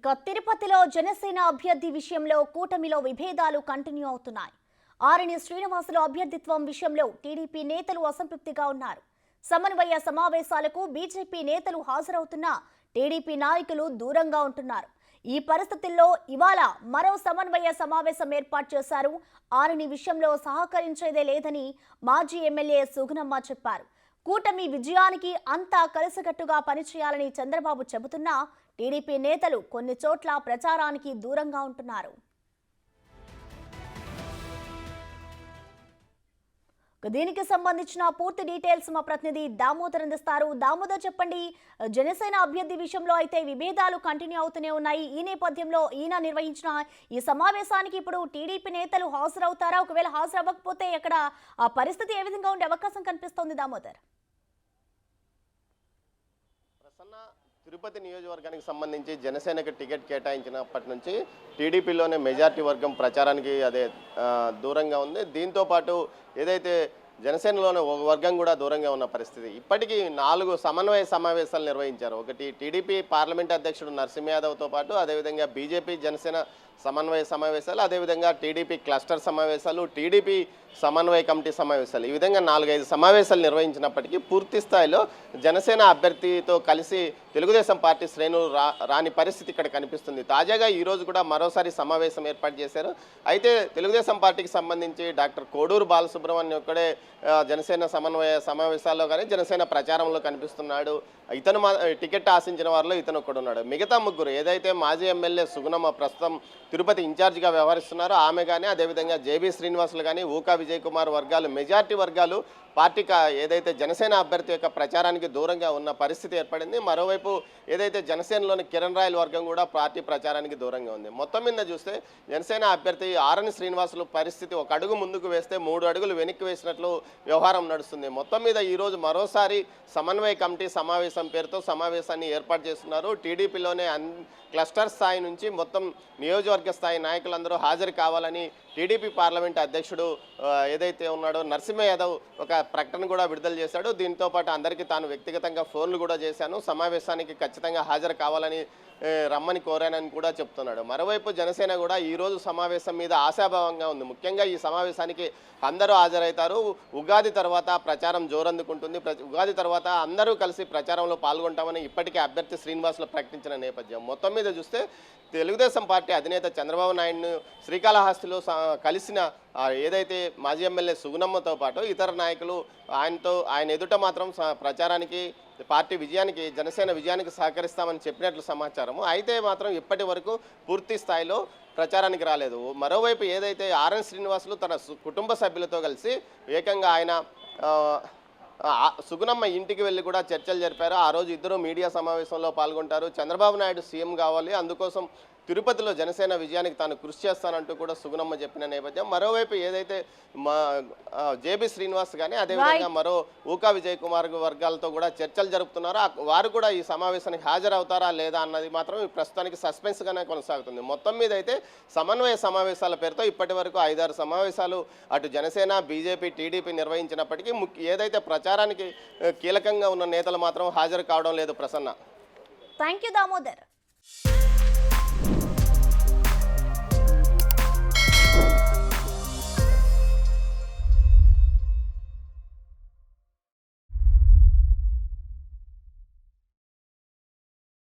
ఇక తిరుపతిలో జనసేన అభ్యర్థి విషయంలో కూటమిలో విభేదాలు కంటిన్యూ అవుతున్నాయి. ఆరణి శ్రీనివాసులు అభ్యర్థిత్వం విషయంలో టీడీపీ నేతలు అసంతృప్తిగా ఉన్నారు. సమన్వయ సమావేశాలకు బీజేపీ నేతలు హాజరవుతున్నా టీడీపీ నాయకులు దూరంగా ఉంటున్నారు. ఈ పరిస్థితుల్లో ఇవాళ మరో సమన్వయ సమావేశం ఏర్పాటు చేశారు. ఆరణి విషయంలో సహకరించేదే లేదని మాజీ ఎమ్మెల్యే సుగుణమ్మ చెప్పారు. కూటమి విజయానికి అంతా కలిసికట్టుగా పనిచేయాలని చంద్రబాబు చెబుతున్నా టీడీపీ నేతలు కొన్ని చోట్ల ప్రచారానికి దూరంగా ఉంటున్నారు. దీనికి సంబంధించిన పూర్తి డీటెయిల్స్ మా ప్రతినిధి దామోదర్ అందిస్తారు. దామోదర్, చెప్పండి. జనసేన అభ్యర్థి విషయంలో అయితే విభేదాలు కంటిన్యూ అవుతూనే ఉన్నాయి. ఈ నేపథ్యంలో ఈయన నిర్వహించిన ఈ సమావేశానికి ఇప్పుడు టీడీపీ నేతలు హాజరవుతారా? ఒకవేళ హాజరవ్వకపోతే ఇక్కడ ఆ పరిస్థితి ఏ విధంగా ఉండే అవకాశం కనిపిస్తోంది దామోదర్? తిరుపతి నియోజకవర్గానికి సంబంధించి జనసేనకు టికెట్ కేటాయించినప్పటి నుంచి టీడీపీలోనే మెజార్టీ వర్గం ప్రచారానికి దూరంగా ఉంది. దీంతోపాటు ఏదైతే జనసేనలోనే ఒక వర్గం కూడా దూరంగా ఉన్న పరిస్థితి. ఇప్పటికీ 4 సమన్వయ సమావేశాలు నిర్వహించారు. ఒకటి టీడీపీ పార్లమెంట్ అధ్యక్షుడు నరసింహ యాదవ్తో పాటు అదేవిధంగా బీజేపీ జనసేన సమన్వయ సమావేశాలు, అదేవిధంగా టీడీపీ క్లస్టర్ సమావేశాలు, టీడీపీ సమన్వయ కమిటీ సమావేశాలు, ఈ విధంగా 4-5 సమావేశాలు నిర్వహించినప్పటికీ పూర్తి స్థాయిలో జనసేన అభ్యర్థితో కలిసి తెలుగుదేశం పార్టీ శ్రేణులు రాని పరిస్థితి ఇక్కడ కనిపిస్తుంది. తాజాగా ఈరోజు కూడా మరోసారి సమావేశం ఏర్పాటు చేశారు. అయితే తెలుగుదేశం పార్టీకి సంబంధించి డాక్టర్ కోడూరు బాలసుబ్రహ్మణ్యం ఒక్కడే జనసేన సమన్వయ సమావేశాల్లో కానీ జనసేన ప్రచారంలో కనిపిస్తున్నాడు. ఇతను టికెట్ ఆశించిన వారిలో ఇతను ఒక్కడున్నాడు. మిగతా ముగ్గురు ఏదైతే మాజీ ఎమ్మెల్యే సుగుణమ్మ ప్రస్తుతం తిరుపతి ఇన్ఛార్జిగా వ్యవహరిస్తున్నారో ఆమె కానీ, అదేవిధంగా జేబీ శ్రీనివాసులు కానీ, ఊకా విజయ్ కుమార్ వర్గాలు, మెజార్టీ వర్గాలు పార్టీకి ఏదైతే జనసేన అభ్యర్థి యొక్క ప్రచారానికి దూరంగా ఉన్న పరిస్థితి ఏర్పడింది. మరోవైపు ఏదైతే జనసేనలోని కిరణ్ రాయల్ వర్గం కూడా పార్టీ ప్రచారానికి దూరంగా ఉంది. మొత్తం మీద చూస్తే జనసేన అభ్యర్థి ఆరణి శ్రీనివాసులు పరిస్థితి ఒక అడుగు ముందుకు వేస్తే 3 అడుగులు వెనక్కి వేసినట్లు వ్యవహారం నడుస్తుంది. మొత్తం మీద ఈరోజు మరోసారి సమన్వయ కమిటీ సమావేశం పేరుతో సమావేశాన్ని ఏర్పాటు చేస్తున్నారు. టీడీపీలోనే క్లస్టర్ స్థాయి నుంచి మొత్తం నియోజకవర్గ స్థాయి నాయకులందరూ హాజరు కావాలని టీడీపీ పార్లమెంట్ అధ్యక్షుడు ఏదైతే ఉన్నాడో నరసింహ యాదవ్ ఒక ప్రకటన కూడా విడుదల చేశాడు. దీంతో పాటు అందరికీ తాను వ్యక్తిగతంగా ఫోన్లు కూడా చేశాను, సమావేశానికి ఖచ్చితంగా హాజరు కావాలని రమ్మని కోరానని కూడా చెప్తున్నాడు. మరోవైపు జనసేన కూడా ఈరోజు సమావేశం మీద ఆశాభావంగా ఉంది. ముఖ్యంగా ఈ సమావేశానికి అందరూ హాజరవుతారు. ఉగాది తర్వాత ప్రచారం జోరందుకుంటుంది. ఉగాది తర్వాత అందరూ కలిసి ప్రచారంలో పాల్గొంటామని ఇప్పటికే అభ్యర్థి శ్రీనివాసులు ప్రకటించిన నేపథ్యం. మొత్తం మీద చూస్తే తెలుగుదేశం పార్టీ అధినేత చంద్రబాబు నాయుడును శ్రీకాళహస్తిలో కలిసిన ఏదైతే మాజీ ఎమ్మెల్యే సుగుణమ్మతో పాటు ఇతర నాయకులు ఆయన ఎదుట మాత్రం ప్రచారానికి, పార్టీ విజయానికి, జనసేన విజయానికి సహకరిస్తామని చెప్పినట్లు సమాచారము. అయితే మాత్రం ఇప్పటి వరకు పూర్తి స్థాయిలో ప్రచారానికి రాలేదు. మరోవైపు ఏదైతే ఆర్ఎన్ శ్రీనివాసులు తన కుటుంబ సభ్యులతో కలిసి ఏకంగా ఆయన సుగుణమ్మ ఇంటికి వెళ్ళి కూడా చర్చలు జరిపారు. ఆ రోజు ఇద్దరు మీడియా సమావేశంలో పాల్గొంటారు. చంద్రబాబు నాయుడు సీఎం కావాలి, అందుకోసం తిరుపతిలో జనసేన విజయానికి తాను కృషి చేస్తానంటూ కూడా సుగుణమ్మ చెప్పిన నేపథ్యం. మరోవైపు ఏదైతే జేబీ శ్రీనివాస్ కానీ, అదేవిధంగా మరో ఊకా విజయ్ కుమార్ వర్గాలతో కూడా చర్చలు జరుపుతున్నారో వారు కూడా ఈ సమావేశానికి హాజరవుతారా లేదా అన్నది మాత్రం ప్రస్తుతానికి సస్పెన్స్గానే కొనసాగుతుంది. మొత్తం మీద అయితే సమన్వయ సమావేశాల పేరుతో ఇప్పటి వరకు 5-6 సమావేశాలు అటు జనసేన, బీజేపీ, టీడీపీ నిర్వహించినప్పటికీ ఏదైతే ప్రచారానికి కీలకంగా ఉన్న నేతలు మాత్రం హాజరు కావడం లేదు. ప్రసన్న. Thank you Damodar.